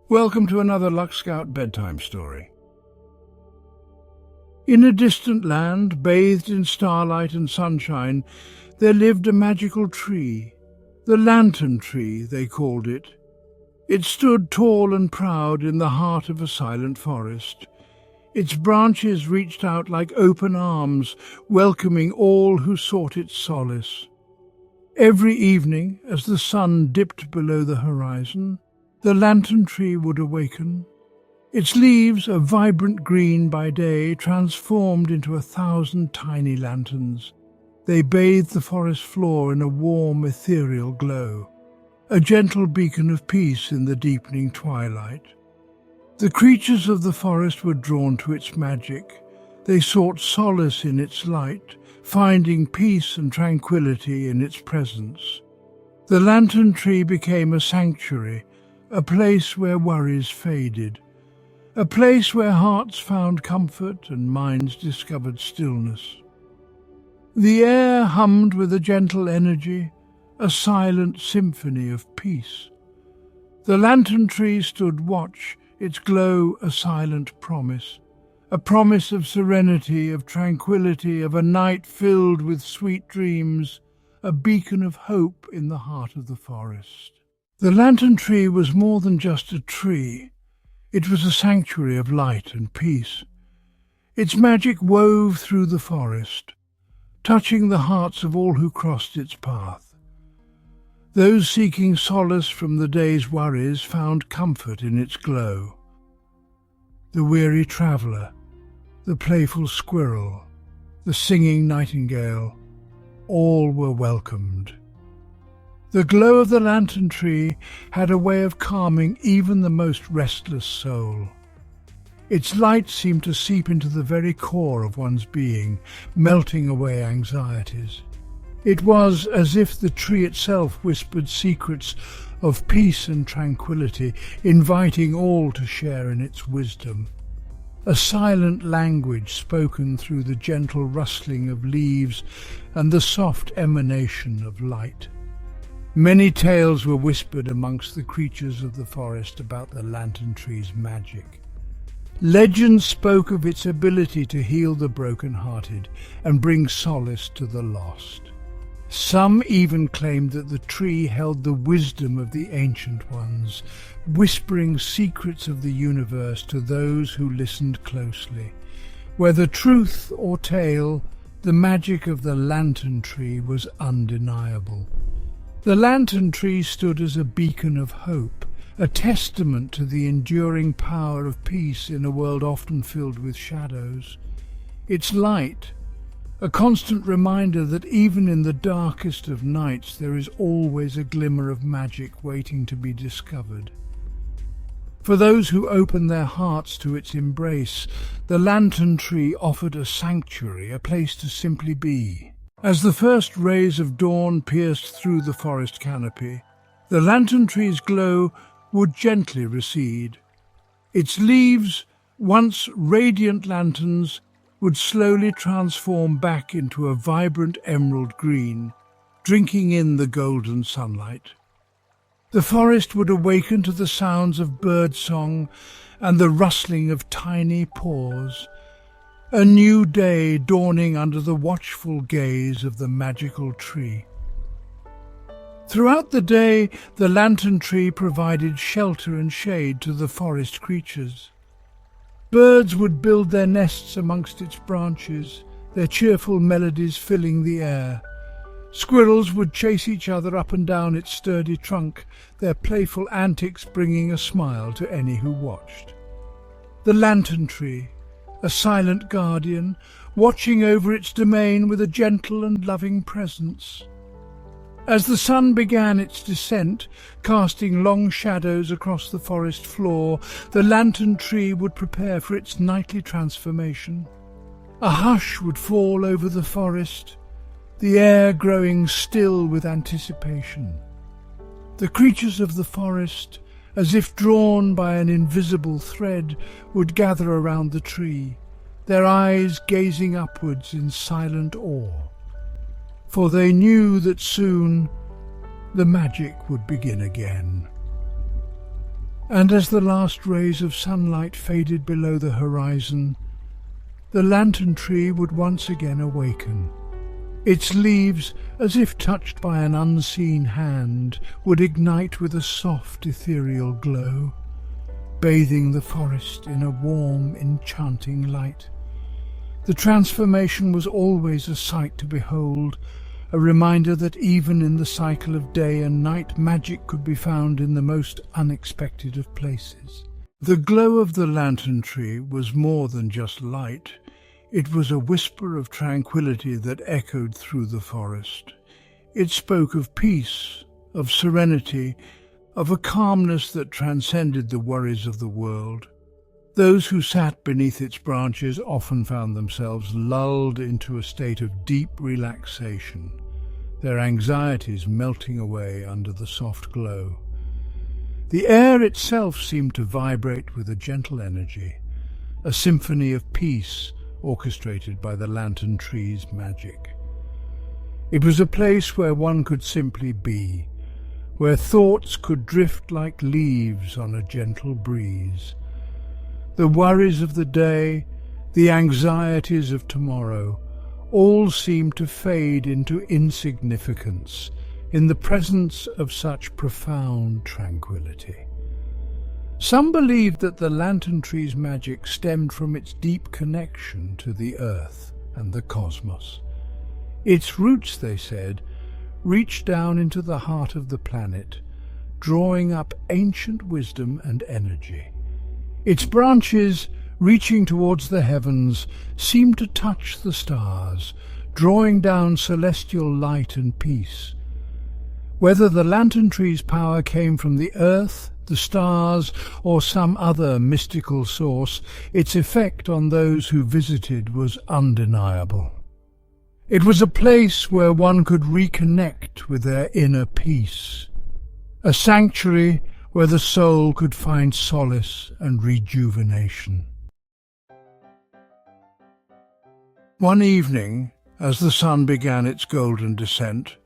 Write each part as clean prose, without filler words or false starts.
Welcome to another Luck Scout bedtime story. In a distant land, bathed in starlight and sunshine, there lived a magical tree. The lantern tree, they called it. It stood tall and proud in the heart of a silent forest. Its branches reached out like open arms, welcoming all who sought its solace. Every evening, as the sun dipped below the horizon, the lantern tree would awaken. Its leaves, a vibrant green by day, transformed into 1,000 tiny lanterns. They bathed the forest floor in a warm, ethereal glow, a gentle beacon of peace in the deepening twilight. The creatures of the forest were drawn to its magic. They sought solace in its light, finding peace and tranquility in its presence. The lantern tree became a sanctuary, a place where worries faded, a place where hearts found comfort and minds discovered stillness. The air hummed with a gentle energy, a silent symphony of peace. The lantern tree stood watch, its glow a silent promise, a promise of serenity, of tranquility, of a night filled with sweet dreams, a beacon of hope in the heart of the forest. The lantern tree was more than just a tree. It was a sanctuary of light and peace. Its magic wove through the forest, touching the hearts of all who crossed its path. Those seeking solace from the day's worries found comfort in its glow. The weary traveller, the playful squirrel, the singing nightingale, all were welcomed. The glow of the lantern tree had a way of calming even the most restless soul. Its light seemed to seep into the very core of one's being, melting away anxieties. It was as if the tree itself whispered secrets of peace and tranquility, inviting all to share in its wisdom. A silent language spoken through the gentle rustling of leaves and the soft emanation of light. Many tales were whispered amongst the creatures of the forest about the lantern tree's magic. Legends spoke of its ability to heal the broken-hearted and bring solace to the lost. Some even claimed that the tree held the wisdom of the ancient ones, whispering secrets of the universe to those who listened closely. Whether truth or tale, the magic of the lantern tree was undeniable. The lantern tree stood as a beacon of hope, a testament to the enduring power of peace in a world often filled with shadows. Its light, a constant reminder that even in the darkest of nights there is always a glimmer of magic waiting to be discovered. For those who open their hearts to its embrace, the lantern tree offered a sanctuary, a place to simply be. As the first rays of dawn pierced through the forest canopy, the lantern tree's glow would gently recede. Its leaves, once radiant lanterns, would slowly transform back into a vibrant emerald green, drinking in the golden sunlight. The forest would awaken to the sounds of birdsong and the rustling of tiny paws, a new day dawning under the watchful gaze of the magical tree. Throughout the day, the lantern tree provided shelter and shade to the forest creatures. Birds would build their nests amongst its branches, their cheerful melodies filling the air. Squirrels would chase each other up and down its sturdy trunk, their playful antics bringing a smile to any who watched. The lantern tree, a silent guardian, watching over its domain with a gentle and loving presence. As the sun began its descent, casting long shadows across the forest floor, the lantern tree would prepare for its nightly transformation. A hush would fall over the forest, the air growing still with anticipation. The creatures of the forest, as if drawn by an invisible thread, would gather around the tree, their eyes gazing upwards in silent awe. For they knew that soon the magic would begin again. And as the last rays of sunlight faded below the horizon, the lantern tree would once again awaken. Its leaves, as if touched by an unseen hand, would ignite with a soft ethereal glow, bathing the forest in a warm, enchanting light. The transformation was always a sight to behold, a reminder that even in the cycle of day and night magic could be found in the most unexpected of places. The glow of the lantern tree was more than just light. It was a whisper of tranquility that echoed through the forest. It spoke of peace, of serenity, of a calmness that transcended the worries of the world. Those who sat beneath its branches often found themselves lulled into a state of deep relaxation, their anxieties melting away under the soft glow. The air itself seemed to vibrate with a gentle energy, a symphony of peace orchestrated by the lantern tree's magic. It was a place where one could simply be, where thoughts could drift like leaves on a gentle breeze. The worries of the day, the anxieties of tomorrow, all seemed to fade into insignificance in the presence of such profound tranquility. Some believed that the lantern tree's magic stemmed from its deep connection to the earth and the cosmos. Its roots, they said, reached down into the heart of the planet, drawing up ancient wisdom and energy. Its branches, reaching towards the heavens, seemed to touch the stars, drawing down celestial light and peace. Whether the lantern tree's power came from the earth, the stars, or some other mystical source, its effect on those who visited was undeniable. It was a place where one could reconnect with their inner peace, a sanctuary where the soul could find solace and rejuvenation. One evening, as the sun began its golden descent,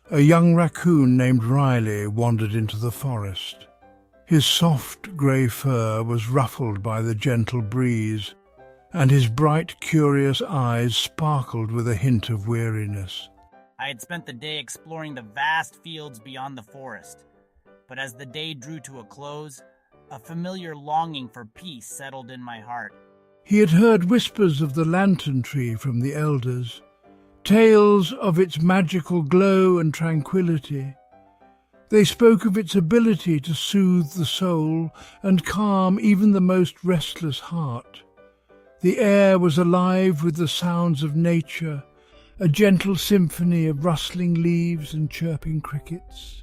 a young raccoon named Riley wandered into the forest. His soft grey fur was ruffled by the gentle breeze, and his bright, curious eyes sparkled with a hint of weariness. I had spent the day exploring the vast fields beyond the forest, but as the day drew to a close, a familiar longing for peace settled in my heart. He had heard whispers of the lantern tree from the elders, tales of its magical glow and tranquility. They spoke of its ability to soothe the soul and calm even the most restless heart. The air was alive with the sounds of nature, a gentle symphony of rustling leaves and chirping crickets.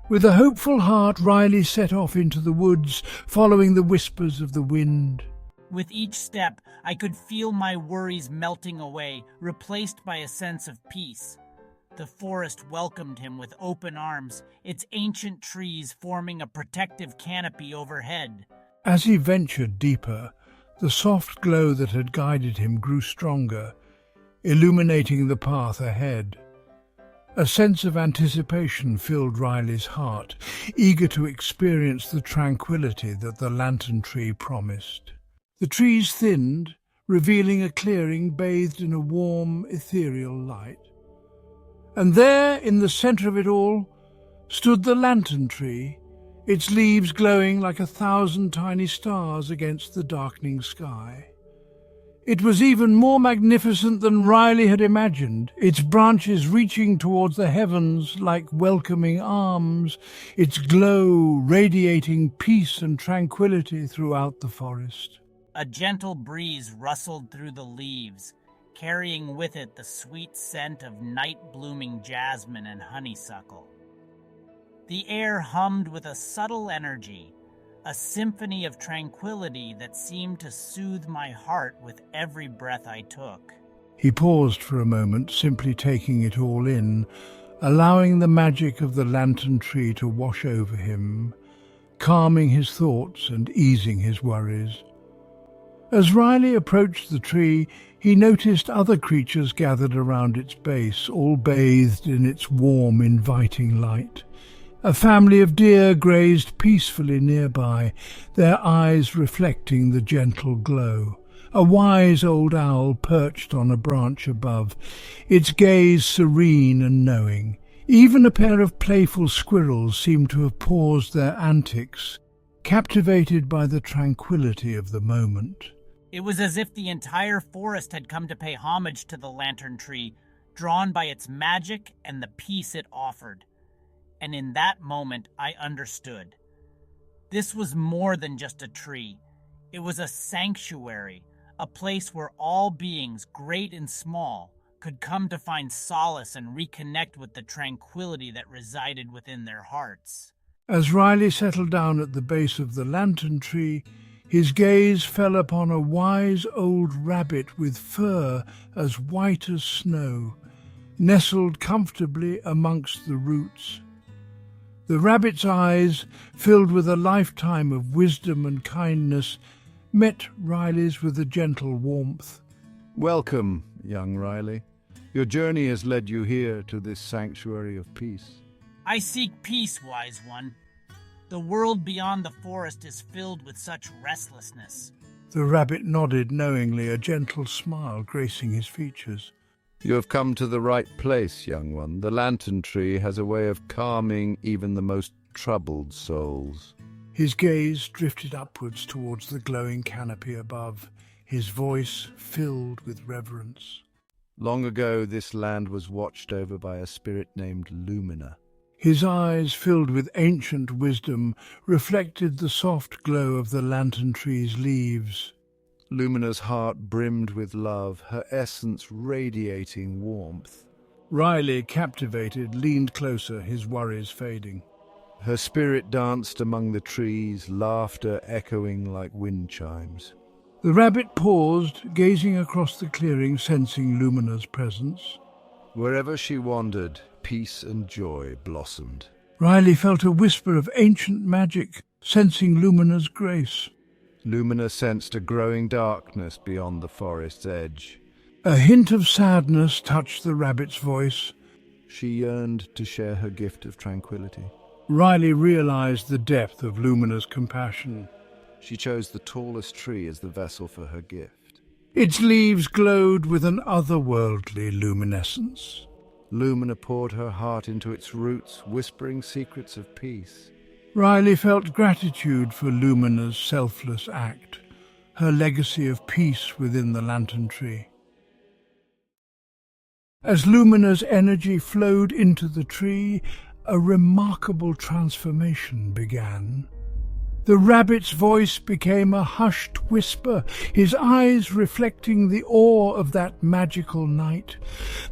With a hopeful heart, Riley set off into the woods, following the whispers of the wind. With each step, I could feel my worries melting away, replaced by a sense of peace. The forest welcomed him with open arms, its ancient trees forming a protective canopy overhead. As he ventured deeper, the soft glow that had guided him grew stronger, illuminating the path ahead. A sense of anticipation filled Riley's heart, eager to experience the tranquility that the lantern tree promised. The trees thinned, revealing a clearing bathed in a warm, ethereal light. And there, in the centre of it all, stood the lantern tree, its leaves glowing like 1,000 tiny stars against the darkening sky. It was even more magnificent than Riley had imagined, its branches reaching towards the heavens like welcoming arms, its glow radiating peace and tranquility throughout the forest. A gentle breeze rustled through the leaves, carrying with it the sweet scent of night-blooming jasmine and honeysuckle. The air hummed with a subtle energy, a symphony of tranquility that seemed to soothe my heart with every breath I took. He paused for a moment, simply taking it all in, allowing the magic of the lantern tree to wash over him, calming his thoughts and easing his worries. As Riley approached the tree, he noticed other creatures gathered around its base, all bathed in its warm, inviting light. A family of deer grazed peacefully nearby, their eyes reflecting the gentle glow. A wise old owl perched on a branch above, its gaze serene and knowing. Even a pair of playful squirrels seemed to have paused their antics, captivated by the tranquility of the moment. It was as if the entire forest had come to pay homage to the lantern tree, drawn by its magic and the peace it offered. And in that moment, I understood. This was more than just a tree. It was a sanctuary, a place where all beings, great and small, could come to find solace and reconnect with the tranquility that resided within their hearts. As Riley settled down at the base of the lantern tree, his gaze fell upon a wise old rabbit with fur as white as snow, nestled comfortably amongst the roots. The rabbit's eyes, filled with a lifetime of wisdom and kindness, met Riley's with a gentle warmth. Welcome, young Riley. Your journey has led you here to this sanctuary of peace. I seek peace, wise one. The world beyond the forest is filled with such restlessness. The rabbit nodded knowingly, a gentle smile gracing his features. You have come to the right place, young one. The lantern tree has a way of calming even the most troubled souls. His gaze drifted upwards towards the glowing canopy above, his voice filled with reverence. Long ago, this land was watched over by a spirit named Lumina. His eyes, filled with ancient wisdom, reflected the soft glow of the lantern tree's leaves. Lumina's heart brimmed with love, her essence radiating warmth. Riley, captivated, leaned closer, his worries fading. Her spirit danced among the trees, laughter echoing like wind chimes. The rabbit paused, gazing across the clearing, sensing Lumina's presence. Wherever she wandered, peace and joy blossomed. Riley felt a whisper of ancient magic, sensing Lumina's grace. Lumina sensed a growing darkness beyond the forest's edge. A hint of sadness touched the rabbit's voice. She yearned to share her gift of tranquility. Riley realized the depth of Lumina's compassion. She chose the tallest tree as the vessel for her gift. Its leaves glowed with an otherworldly luminescence. Lumina poured her heart into its roots, whispering secrets of peace. Riley felt gratitude for Lumina's selfless act, her legacy of peace within the lantern tree. As Lumina's energy flowed into the tree, a remarkable transformation began. The rabbit's voice became a hushed whisper, his eyes reflecting the awe of that magical night.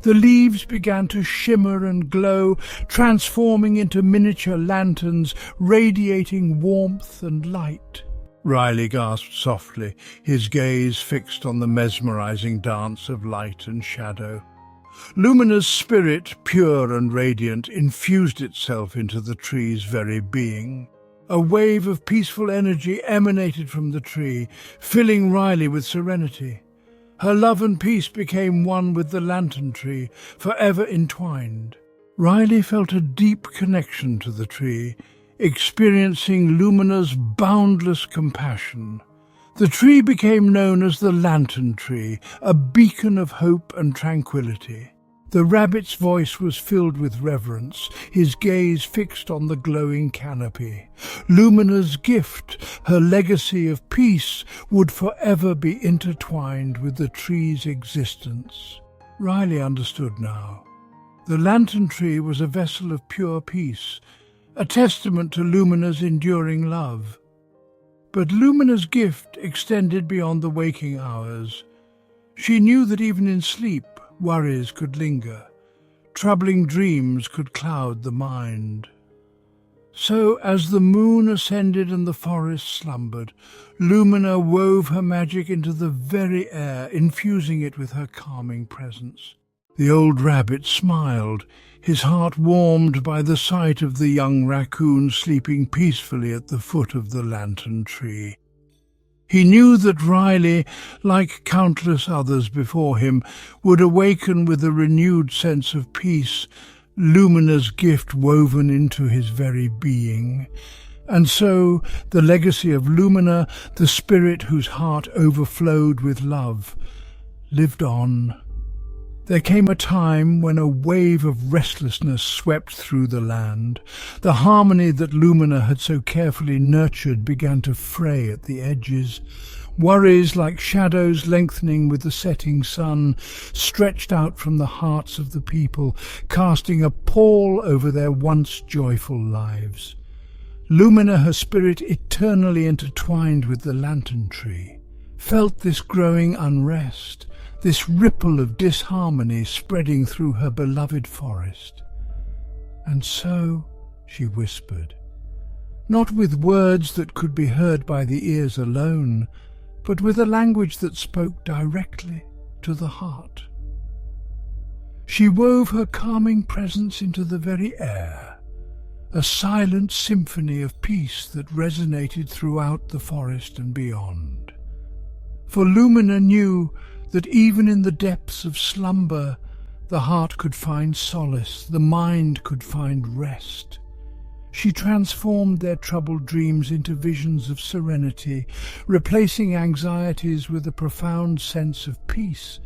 The leaves began to shimmer and glow, transforming into miniature lanterns, radiating warmth and light. Riley gasped softly, his gaze fixed on the mesmerizing dance of light and shadow. Lumina's spirit, pure and radiant, infused itself into the tree's very being. A wave of peaceful energy emanated from the tree, filling Riley with serenity. Her love and peace became one with the lantern tree, forever entwined. Riley felt a deep connection to the tree, experiencing Lumina's boundless compassion. The tree became known as the lantern tree, a beacon of hope and tranquility. The rabbit's voice was filled with reverence, his gaze fixed on the glowing canopy. Lumina's gift, her legacy of peace, would forever be intertwined with the tree's existence. Riley understood now. The lantern tree was a vessel of pure peace, a testament to Lumina's enduring love. But Lumina's gift extended beyond the waking hours. She knew that even in sleep, worries could linger. Troubling dreams could cloud the mind. So, as the moon ascended and the forest slumbered, Lumina wove her magic into the very air, infusing it with her calming presence. The old rabbit smiled, his heart warmed by the sight of the young raccoon sleeping peacefully at the foot of the lantern tree. He knew that Riley, like countless others before him, would awaken with a renewed sense of peace, Lumina's gift woven into his very being. And so the legacy of Lumina, the spirit whose heart overflowed with love, lived on. There came a time when a wave of restlessness swept through the land. The harmony that Lumina had so carefully nurtured began to fray at the edges. Worries like shadows lengthening with the setting sun stretched out from the hearts of the people, casting a pall over their once joyful lives. Lumina, her spirit eternally intertwined with the lantern tree, felt this growing unrest, this ripple of disharmony spreading through her beloved forest. And so, she whispered, not with words that could be heard by the ears alone, but with a language that spoke directly to the heart. She wove her calming presence into the very air, a silent symphony of peace that resonated throughout the forest and beyond. For Lumina knew that even in the depths of slumber, the heart could find solace, the mind could find rest. She transformed their troubled dreams into visions of serenity, replacing anxieties with a profound sense of peace.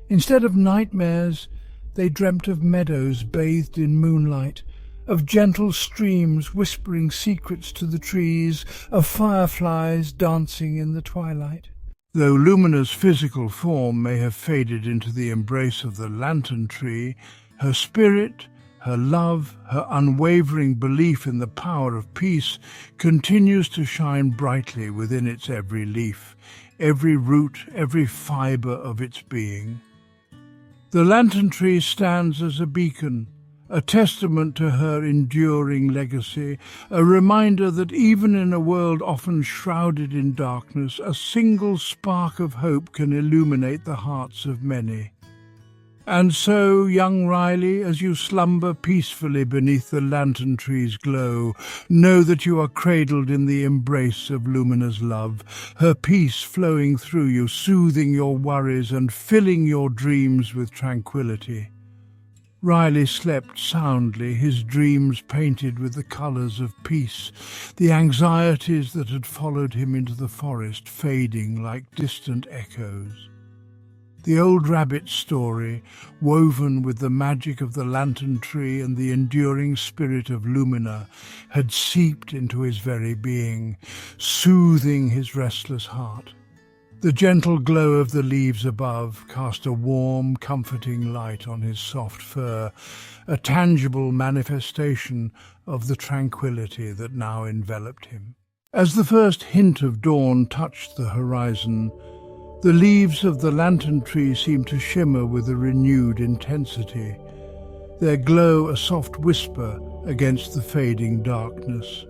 Instead of nightmares, they dreamt of meadows bathed in moonlight, of gentle streams whispering secrets to the trees, of fireflies dancing in the twilight. Though Lumina's physical form may have faded into the embrace of the lantern tree, her spirit, her love, her unwavering belief in the power of peace continues to shine brightly within its every leaf, every root, every fibre of its being. The lantern tree stands as a beacon, a testament to her enduring legacy, a reminder that even in a world often shrouded in darkness, a single spark of hope can illuminate the hearts of many. And so, young Riley, as you slumber peacefully beneath the lantern tree's glow, know that you are cradled in the embrace of Lumina's love, her peace flowing through you, soothing your worries and filling your dreams with tranquility. Riley slept soundly, his dreams painted with the colours of peace, the anxieties that had followed him into the forest fading like distant echoes. The old rabbit story, woven with the magic of the lantern tree and the enduring spirit of Lumina, had seeped into his very being, soothing his restless heart. The gentle glow of the leaves above cast a warm, comforting light on his soft fur, a tangible manifestation of the tranquility that now enveloped him. As the first hint of dawn touched the horizon, the leaves of the lantern tree seemed to shimmer with a renewed intensity, their glow a soft whisper against the fading darkness.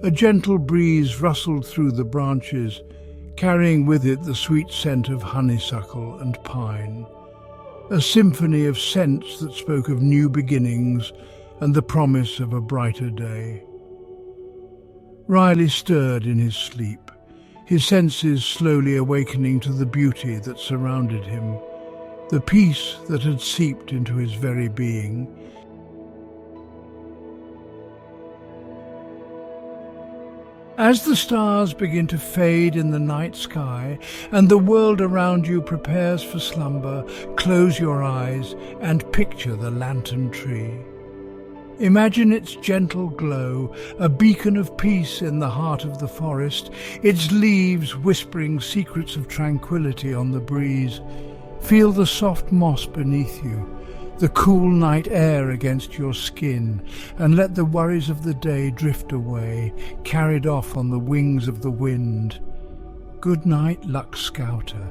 A gentle breeze rustled through the branches, carrying with it the sweet scent of honeysuckle and pine, a symphony of scents that spoke of new beginnings and the promise of a brighter day. Riley stirred in his sleep, his senses slowly awakening to the beauty that surrounded him, the peace that had seeped into his very being. As the stars begin to fade in the night sky and the world around you prepares for slumber, close your eyes and picture the lantern tree. Imagine its gentle glow, a beacon of peace in the heart of the forest, its leaves whispering secrets of tranquility on the breeze. Feel the soft moss beneath you, the cool night air against your skin, and let the worries of the day drift away, carried off on the wings of the wind. Good night, Luck Scouter.